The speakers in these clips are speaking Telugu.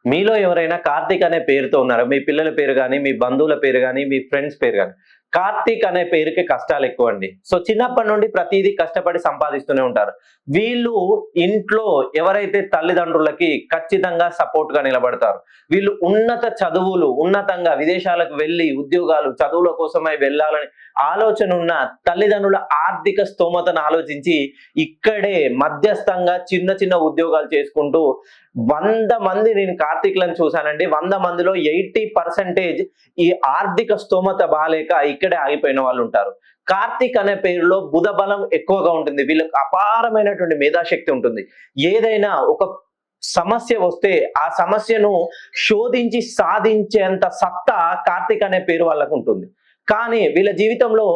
మీలో ఎవరైనా కార్తీక్ అనే పేరుతో ఉన్నారా? మీ పిల్లల పేరు గాని, మీ బంధువుల పేరు గాని, మీ ఫ్రెండ్స్ పేరు గాని. కార్తీక్ అనే పేరుకి కష్టాలు ఎక్కువండి. సో చిన్నప్పటి నుండి ప్రతీదీ కష్టపడి సంపాదిస్తూనే ఉంటారు. వీళ్ళు ఇంట్లో ఎవరైతే తల్లిదండ్రులకి ఖచ్చితంగా సపోర్ట్‌గా నిలబడతారు. వీళ్ళు ఉన్నత చదువులు, ఉన్నతంగా విదేశాలకు వెళ్లి ఉద్యోగాలు, చదువుల కోసమై వెళ్ళాలని ఆలోచన ఉన్న తల్లిదండ్రుల ఆర్థిక స్తోమతను ఆలోచించి ఇక్కడే మధ్యస్థంగా చిన్న చిన్న ఉద్యోగాలు చేసుకుంటూ 100 మంది నేను కార్తీక్‌లను చూసానండి. 100 మందిలో 80% ఈ ఆర్థిక స్తోమత బాలేక ఇక్కడే ఆగిపోయిన వాళ్ళుంటారు. కార్తీక్ అనే పేరులో బుధ బలం ఎక్కువగా ఉంటుంది. వీళ్ళకి అపారమైనటువంటి మేధాశక్తి ఉంటుంది. ఏదైనా ఒక సమస్య వస్తే ఆ సమస్యను శోధించి సాధించేంత సత్తా కార్తీక్ అనే పేరు వాళ్ళకుంటుంది. కానీ వీళ్ళ జీవితంలో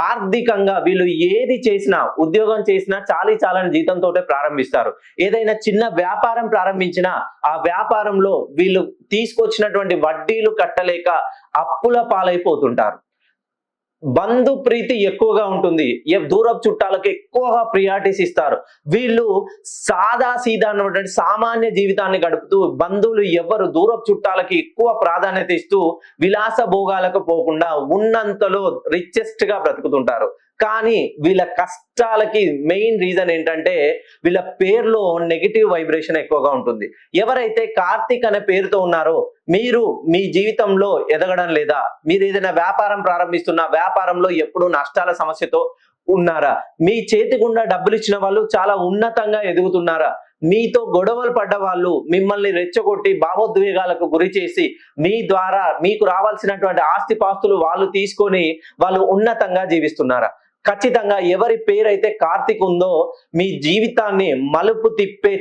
ఆర్థికంగా వీళ్ళు ఏది చేసినా, ఉద్యోగం చేసినా చాలని జీతంతోటే ప్రారంభిస్తారు. ఏదైనా చిన్న వ్యాపారం ప్రారంభించినా ఆ వ్యాపారంలో వీళ్ళు తీసుకొచ్చినటువంటి వడ్డీలు కట్టలేక అప్పుల పాలైపోతుంటారు. బంధు ప్రీతి ఎక్కువగా ఉంటుంది. దూరపు చుట్టాలకు ఎక్కువగా ప్రియారిటీస్ ఇస్తారు. వీళ్ళు సాదా సీదా అన్నటువంటి సామాన్య జీవితాన్ని గడుపుతూ బంధువులు ఎవరు దూరపు చుట్టాలకి ఎక్కువ ప్రాధాన్యత ఇస్తూ విలాస భోగాలకు పోకుండా ఉన్నంతలో రిచెస్ట్ గా బ్రతుకుతుంటారు. కానీ వీళ్ళ కష్టాలకి మెయిన్ రీజన్ ఏంటంటే వీళ్ళ పేరులో నెగటివ్ వైబ్రేషన్ ఎక్కువగా ఉంటుంది. ఎవరైతే కార్తీక్ అనే పేరుతో ఉన్నారో మీరు మీ జీవితంలో ఎదగడం లేదా, మీరు ఏదైనా వ్యాపారం ప్రారంభిస్తున్న వ్యాపారంలో ఎప్పుడూ నష్టాల సమస్యతో ఉన్నారా, మీ చేతి గుండా డబ్బులు ఇచ్చిన వాళ్ళు చాలా ఉన్నతంగా ఎదుగుతున్నారా, మీతో గొడవలు పడ్డ వాళ్ళు మిమ్మల్ని రెచ్చగొట్టి భావోద్వేగాలకు గురి చేసి మీ ద్వారా మీకు రావాల్సినటువంటి ఆస్తిపాస్తులు వాళ్ళు తీసుకొని వాళ్ళు ఉన్నతంగా జీవిస్తున్నారా? ఖచ్చితంగా ఎవరి పేరైతే కార్తీక్ ఉందో మీ జీవితాన్ని మలుపు తిప్పే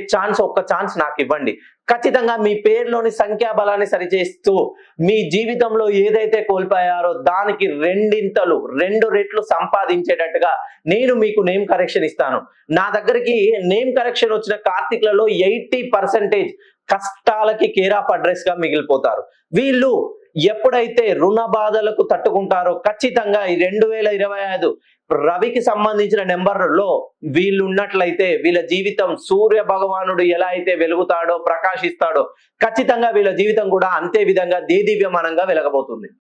ఒక్క ఛాన్స్ నాకు ఇవ్వండి. ఖచ్చితంగా మీ పేరులోని సంఖ్యాబలాన్ని సరిచేస్తూ మీ జీవితంలో ఏదైతే కోల్పోయారో దానికి 2 రెట్లు సంపాదించేటట్టుగా నేను మీకు నేమ్ కరెక్షన్ ఇస్తాను. నా దగ్గరికి నేమ్ కరెక్షన్ వచ్చిన కార్తీక్లలో 80% కష్టాలకి కేర్ ఆఫ్ అడ్రస్ గా మిగిలిపోతారు. వీళ్ళు ఎప్పుడైతే రుణ బాధలకు తట్టుకుంటారో ఖచ్చితంగా ఈ 2025 రవికి సంబంధించిన నెంబర్లో వీళ్ళు ఉన్నట్లయితే వీళ్ళ జీవితం సూర్య భగవానుడు ఎలా అయితే వెలుగుతాడో ప్రకాశిస్తాడో ఖచ్చితంగా వీళ్ళ జీవితం కూడా అంతే విధంగా దేదీప్యమానంగా వెలగబోతుంది.